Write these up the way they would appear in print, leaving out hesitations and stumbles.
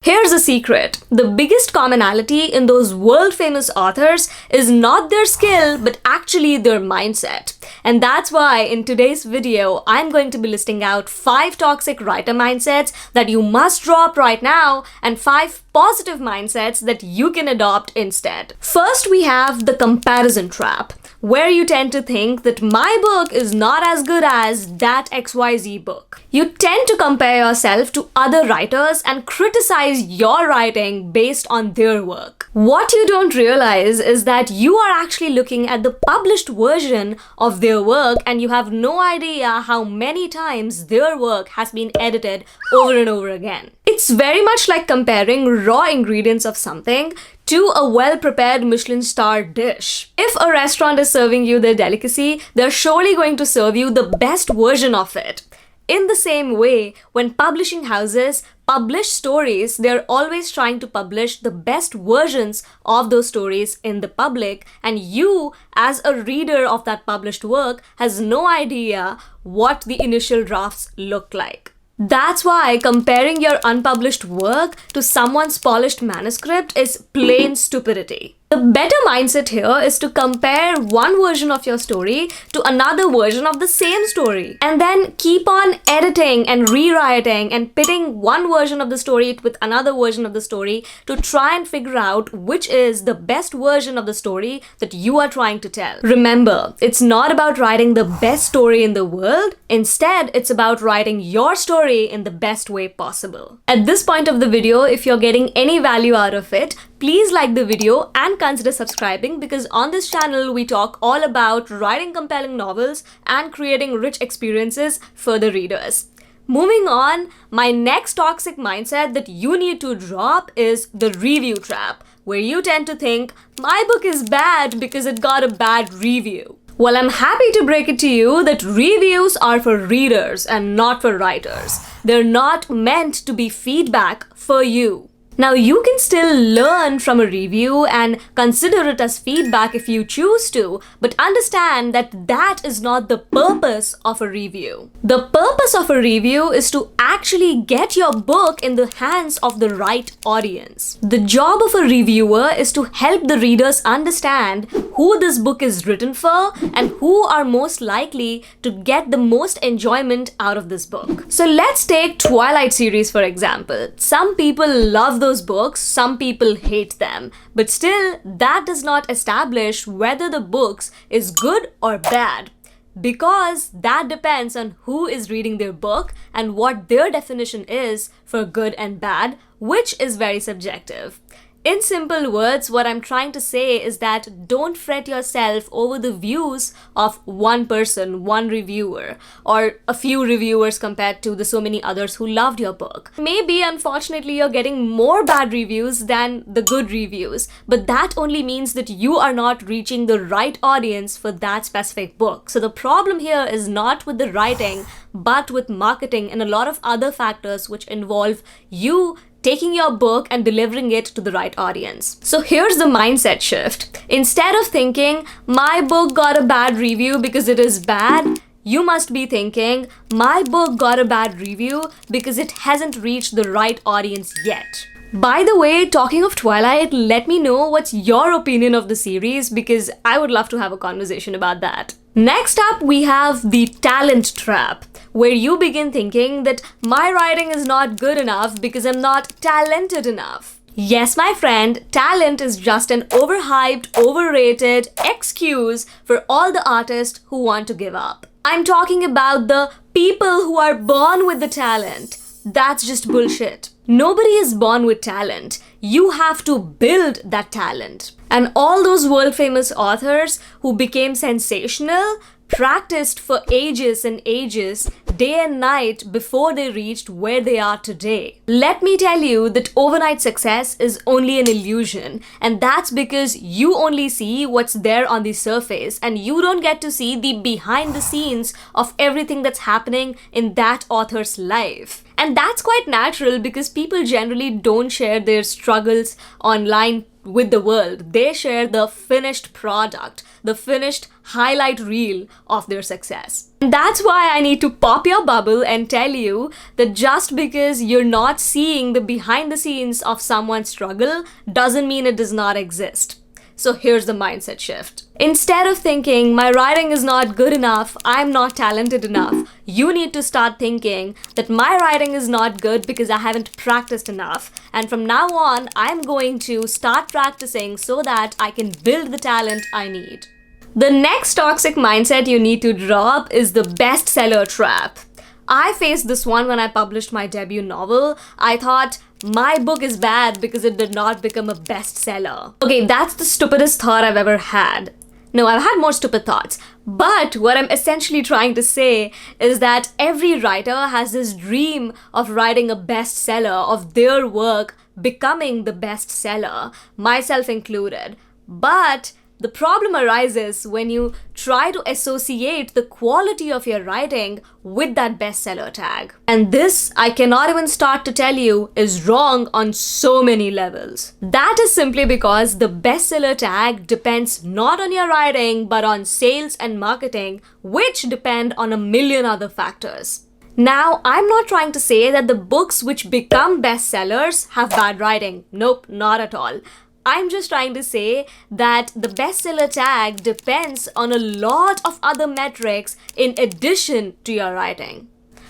Here's a secret. The biggest commonality in those world-famous authors is not their skill, but actually their mindset. And that's why in today's video, I'm going to be listing out 5 toxic writer mindsets that you must drop right now and 5 positive mindsets that you can adopt instead. First, we have the comparison trap, where you tend to think that my book is not as good as that XYZ book. You tend to compare yourself to other writers and criticize your writing based on their work. What you don't realize is that you are actually looking at the published version of their work and you have no idea how many times their work has been edited over and over again. It's very much like comparing raw ingredients of something to a well-prepared Michelin-starred dish. If a restaurant is serving you their delicacy, they're surely going to serve you the best version of it. In the same way, when publishing houses publish stories, they're always trying to publish the best versions of those stories in the public, and you, as a reader of that published work, has no idea what the initial drafts look like. That's why comparing your unpublished work to someone's polished manuscript is plain stupidity. The better mindset here is to compare one version of your story to another version of the same story, and then keep on editing and rewriting and pitting one version of the story with another version of the story to try and figure out which is the best version of the story that you are trying to tell. Remember, it's not about writing the best story in the world. Instead, it's about writing your story in the best way possible. At this point of the video, if you're getting any value out of it, please like the video and consider subscribing, because on this channel we talk all about writing compelling novels and creating rich experiences for the readers. Moving on, my next toxic mindset that you need to drop is the review trap, where you tend to think, my book is bad because it got a bad review. Well, I'm happy to break it to you that reviews are for readers and not for writers. They're not meant to be feedback for you. Now, you can still learn from a review and consider it as feedback if you choose to, but understand that that is not the purpose of a review. The purpose of a review is to actually get your book in the hands of the right audience. The job of a reviewer is to help the readers understand who this book is written for and who are most likely to get the most enjoyment out of this book. So let's take Twilight series for example. Some people love those books, some people hate them, but still that does not establish whether the books is good or bad, because that depends on who is reading their book and what their definition is for good and bad, which is very subjective. In simple words, what I'm trying to say is that don't fret yourself over the views of one person, one reviewer, or a few reviewers compared to the so many others who loved your book. Maybe, unfortunately, you're getting more bad reviews than the good reviews, but that only means that you are not reaching the right audience for that specific book. So the problem here is not with the writing, but with marketing and a lot of other factors which involve you taking your book and delivering it to the right audience. So here's the mindset shift. Instead of thinking, my book got a bad review because it is bad, you must be thinking, my book got a bad review because it hasn't reached the right audience yet. By the way, talking of Twilight, let me know what's your opinion of the series, because I would love to have a conversation about that. Next up, we have the talent trap, where you begin thinking that my writing is not good enough because I'm not talented enough. Yes, my friend, talent is just an overhyped, overrated excuse for all the artists who want to give up. I'm talking about the people who are born with the talent. That's just bullshit. Nobody is born with talent. You have to build that talent. And all those world-famous authors who became sensational practiced for ages and ages, day and night, before they reached where they are today. Let me tell you that overnight success is only an illusion, and that's because you only see what's there on the surface and you don't get to see the behind the scenes of everything that's happening in that author's life. And that's quite natural because people generally don't share their struggles online with the world. They share the finished product, the finished highlight reel of their success. And that's why I need to pop your bubble and tell you that just because you're not seeing the behind the scenes of someone's struggle doesn't mean it does not exist. So here's the mindset shift. Instead of thinking, my writing is not good enough, I'm not talented enough, you need to start thinking that my writing is not good because I haven't practiced enough. And from now on, I'm going to start practicing so that I can build the talent I need. The next toxic mindset you need to drop is the bestseller trap. I faced this one when I published my debut novel. I thought, my book is bad because it did not become a bestseller. Okay, that's the stupidest thought I've ever had. No, I've had more stupid thoughts. But what I'm essentially trying to say is that every writer has this dream of writing a bestseller, of their work becoming the bestseller, myself included. But the problem arises when you try to associate the quality of your writing with that bestseller tag. And this, I cannot even start to tell you, is wrong on so many levels. That is simply because the bestseller tag depends not on your writing, but on sales and marketing, which depend on a million other factors. Now, I'm not trying to say that the books which become bestsellers have bad writing. Nope, not at all. I'm just trying to say that the bestseller tag depends on a lot of other metrics in addition to your writing.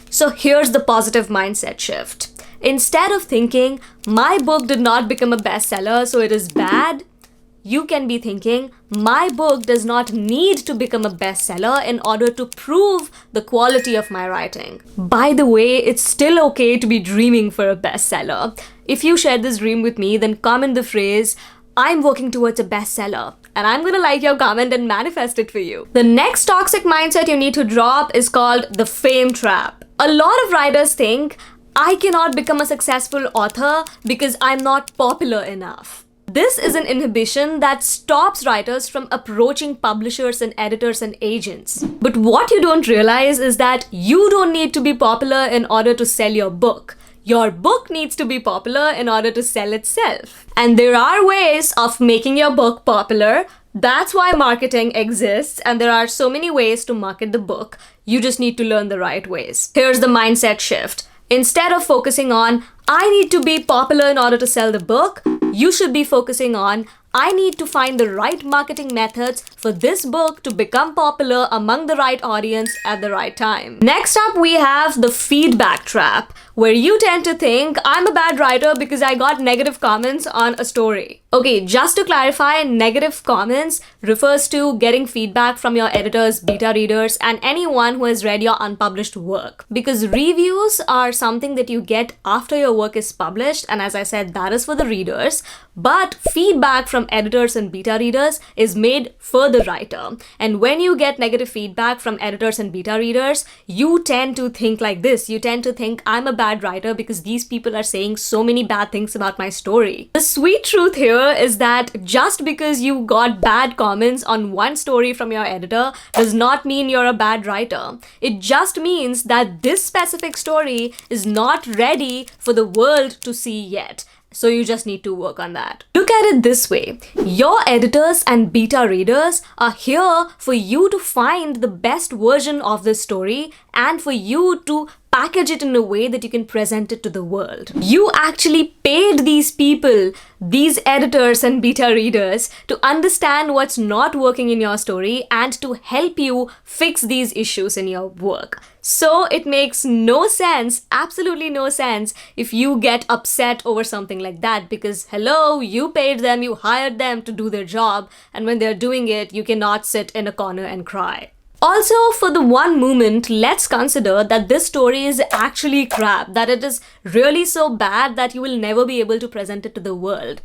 So here's the positive mindset shift. Instead of thinking, my book did not become a bestseller, so it is bad, you can be thinking, my book does not need to become a bestseller in order to prove the quality of my writing. By the way, it's still okay to be dreaming for a bestseller. If you share this dream with me, then comment the phrase, I'm working towards a bestseller, and I'm gonna like your comment and manifest it for you. The next toxic mindset you need to drop is called the fame trap. A lot of writers think, I cannot become a successful author because I'm not popular enough. This is an inhibition that stops writers from approaching publishers and editors and agents. But what you don't realize is that you don't need to be popular in order to sell your book. Your book needs to be popular in order to sell itself. And there are ways of making your book popular. That's why marketing exists, and there are so many ways to market the book. You just need to learn the right ways. Here's the mindset shift. Instead of focusing on, I need to be popular in order to sell the book, you should be focusing on, I need to find the right marketing methods for this book to become popular among the right audience at the right time. Next up, we have the feedback trap, where you tend to think, I'm a bad writer because I got negative comments on a story. Okay, just to clarify, negative comments refers to getting feedback from your editors, beta readers, and anyone who has read your unpublished work. Because reviews are something that you get after your work is published, and as I said, that is for the readers. But feedback from editors and beta readers is made for the writer. And when you get negative feedback from editors and beta readers, you tend to think like this. You tend to think, I'm a bad writer because these people are saying so many bad things about my story. The sweet truth here is that just because you got bad comments on one story from your editor does not mean you're a bad writer. It just means that this specific story is not ready for the world to see yet. So you just need to work on that. Look at it this way. Your editors and beta readers are here for you to find the best version of this story and for you to package it in a way that you can present it to the world. You actually paid these people, these editors and beta readers, to understand what's not working in your story and to help you fix these issues in your work. So it makes no sense, absolutely no sense, if you get upset over something like that because, hello, you paid them, you hired them to do their job, and when they're doing it, you cannot sit in a corner and cry. Also, for the one moment, let's consider that this story is actually crap, that it is really so bad that you will never be able to present it to the world.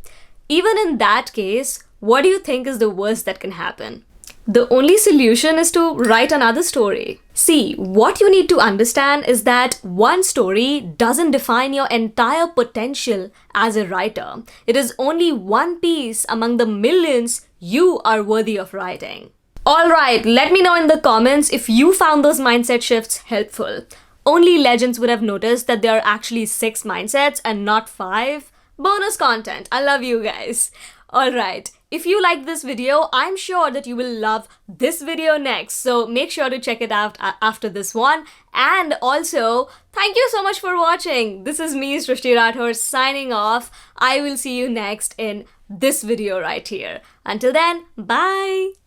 Even in that case, what do you think is the worst that can happen? The only solution is to write another story. See, what you need to understand is that one story doesn't define your entire potential as a writer. It is only one piece among the millions you are worthy of writing. Alright, let me know in the comments if you found those mindset shifts helpful. Only legends would have noticed that there are actually 6 mindsets and not 5. Bonus content. I love you guys. Alright, if you like this video, I'm sure that you will love this video next. So make sure to check it out after this one. And also, thank you so much for watching. This is me, Srishti Rathour, signing off. I will see you next in this video right here. Until then, bye!